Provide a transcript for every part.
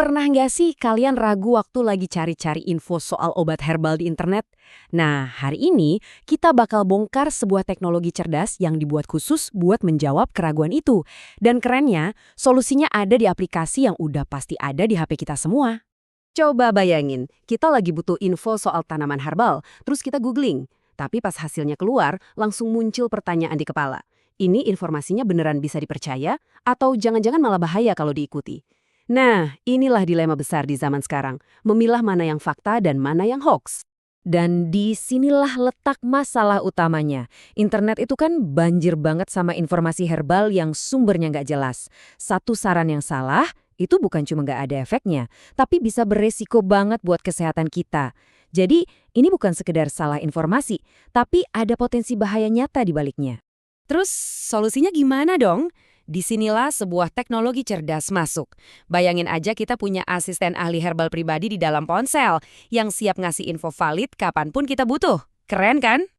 Pernah nggak sih kalian ragu waktu lagi cari-cari info soal obat herbal di internet? Nah, hari ini kita bakal bongkar sebuah teknologi cerdas yang dibuat khusus buat menjawab keraguan itu. Dan kerennya, solusinya ada di aplikasi yang udah pasti ada di HP kita semua. Coba bayangin, kita lagi butuh info soal tanaman herbal, terus kita googling. Tapi pas hasilnya keluar, langsung muncul pertanyaan di kepala. Ini informasinya beneran bisa dipercaya? Atau jangan-jangan malah bahaya kalau diikuti? Nah, inilah dilema besar di zaman sekarang, memilah mana yang fakta dan mana yang hoax. Dan disinilah letak masalah utamanya. Internet itu kan banjir banget sama informasi herbal yang sumbernya nggak jelas. Satu saran yang salah, itu bukan cuma nggak ada efeknya, tapi bisa beresiko banget buat kesehatan kita. Jadi, ini bukan sekedar salah informasi, tapi ada potensi bahaya nyata di baliknya. Terus, solusinya gimana dong? Disinilah sebuah teknologi cerdas masuk. Bayangin aja kita punya asisten ahli herbal pribadi di dalam ponsel yang siap ngasih info valid kapanpun kita butuh. Keren kan?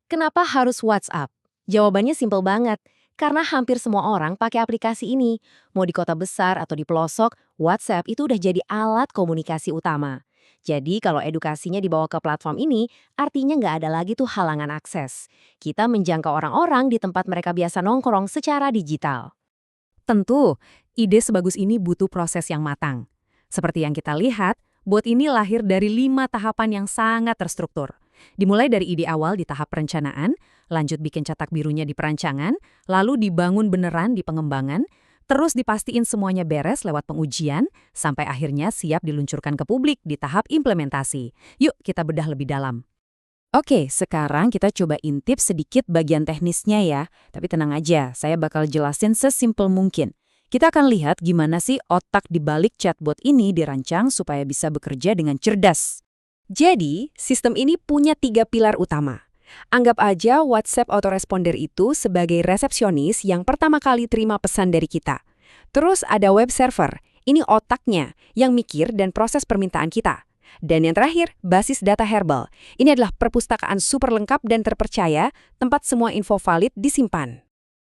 Kenapa harus WhatsApp? Jawabannya simpel banget. Karena hampir semua orang pakai aplikasi ini. Mau di kota besar atau di pelosok, WhatsApp itu udah jadi alat komunikasi utama. Jadi kalau edukasinya dibawa ke platform ini, artinya nggak ada lagi tuh halangan akses. Kita menjangkau orang-orang di tempat mereka biasa nongkrong secara digital. Tentu, ide sebagus ini butuh proses yang matang. Seperti yang kita lihat, bot ini lahir dari 5 tahapan yang sangat terstruktur. Dimulai dari ide awal di tahap perencanaan, lanjut bikin cetak birunya di perancangan, lalu dibangun beneran di pengembangan, terus dipastiin semuanya beres lewat pengujian, sampai akhirnya siap diluncurkan ke publik di tahap implementasi. Yuk kita bedah lebih dalam. Oke, sekarang kita coba intip sedikit bagian teknisnya ya. Tapi tenang aja, saya bakal jelasin sesimpel mungkin. Kita akan lihat gimana sih otak di balik chatbot ini dirancang supaya bisa bekerja dengan cerdas. Jadi, sistem ini punya 3 pilar utama. Anggap aja WhatsApp autoresponder itu sebagai resepsionis yang pertama kali terima pesan dari kita. Terus ada web server, ini otaknya yang mikir dan proses permintaan kita. Dan yang terakhir, basis data herbal. Ini adalah perpustakaan super lengkap dan terpercaya, tempat semua info valid disimpan.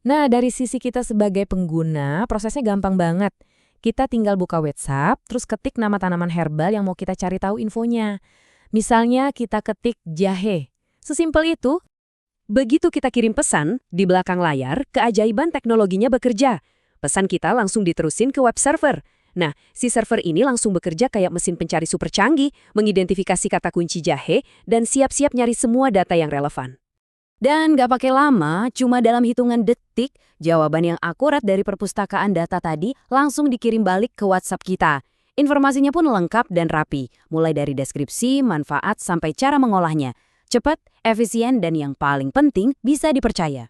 Nah, dari sisi kita sebagai pengguna, prosesnya gampang banget. Kita tinggal buka WhatsApp, terus ketik nama tanaman herbal yang mau kita cari tahu infonya. Misalnya kita ketik jahe. Sesimpel itu. Begitu kita kirim pesan, di belakang layar, keajaiban teknologinya bekerja. Pesan kita langsung diterusin ke web server. Nah, si server ini langsung bekerja kayak mesin pencari super canggih, mengidentifikasi kata kunci jahe, dan siap-siap nyari semua data yang relevan. Dan nggak pakai lama, cuma dalam hitungan detik, jawaban yang akurat dari perpustakaan data tadi langsung dikirim balik ke WhatsApp kita. Informasinya pun lengkap dan rapi, mulai dari deskripsi, manfaat, sampai cara mengolahnya. Cepat, efisien, dan yang paling penting, bisa dipercaya.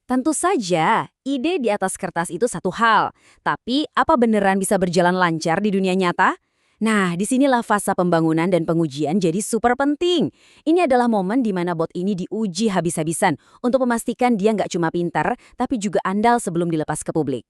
Tentu saja, ide di atas kertas itu satu hal. Tapi, apa beneran bisa berjalan lancar di dunia nyata? Nah, disinilah fase pembangunan dan pengujian jadi super penting. Ini adalah momen di mana bot ini diuji habis-habisan untuk memastikan dia nggak cuma pintar, tapi juga andal sebelum dilepas ke publik.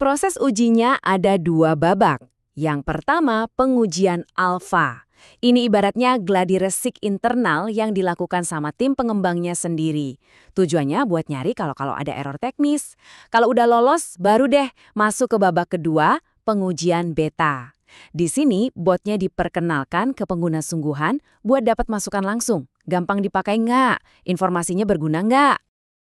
Proses ujinya ada 2 babak. Yang pertama, pengujian alfa. Ini ibaratnya gladi resik internal yang dilakukan sama tim pengembangnya sendiri. Tujuannya buat nyari kalau ada error teknis. Kalau udah lolos, baru deh masuk ke babak kedua, pengujian beta. Di sini, botnya diperkenalkan ke pengguna sungguhan buat dapat masukan langsung. Gampang dipakai nggak? Informasinya berguna nggak?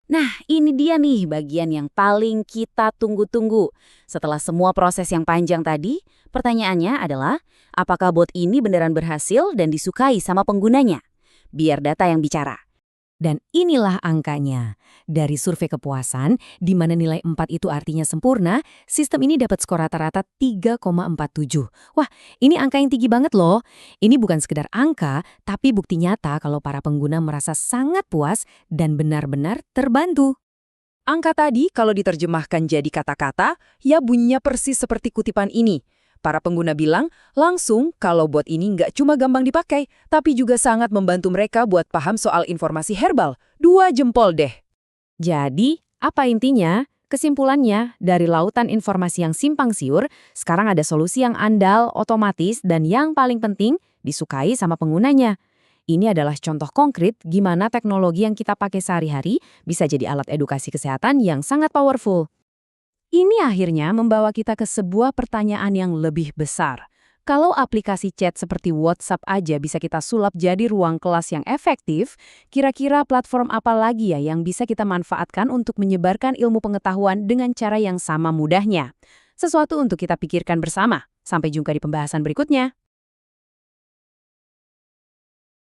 Nah, ini dia nih bagian yang paling kita tunggu-tunggu. Setelah semua proses yang panjang tadi, pertanyaannya adalah, apakah bot ini beneran berhasil dan disukai sama penggunanya? Biar data yang bicara. Dan inilah angkanya. Dari survei kepuasan, di mana nilai 4 itu artinya sempurna, sistem ini dapat skor rata-rata 3,47. Wah, ini angka yang tinggi banget loh. Ini bukan sekedar angka, tapi bukti nyata kalau para pengguna merasa sangat puas dan benar-benar terbantu. Angka tadi kalau diterjemahkan jadi kata-kata, ya bunyinya persis seperti kutipan ini. Para pengguna bilang langsung kalau bot ini nggak cuma gampang dipakai, tapi juga sangat membantu mereka buat paham soal informasi herbal. 2 jempol deh. Jadi, apa intinya? Kesimpulannya, dari lautan informasi yang simpang siur, sekarang ada solusi yang andal, otomatis, dan yang paling penting, disukai sama penggunanya. Ini adalah contoh konkret gimana teknologi yang kita pakai sehari-hari bisa jadi alat edukasi kesehatan yang sangat powerful. Ini akhirnya membawa kita ke sebuah pertanyaan yang lebih besar. Kalau aplikasi chat seperti WhatsApp aja bisa kita sulap jadi ruang kelas yang efektif, kira-kira platform apa lagi ya yang bisa kita manfaatkan untuk menyebarkan ilmu pengetahuan dengan cara yang sama mudahnya? Sesuatu untuk kita pikirkan bersama. Sampai jumpa di pembahasan berikutnya.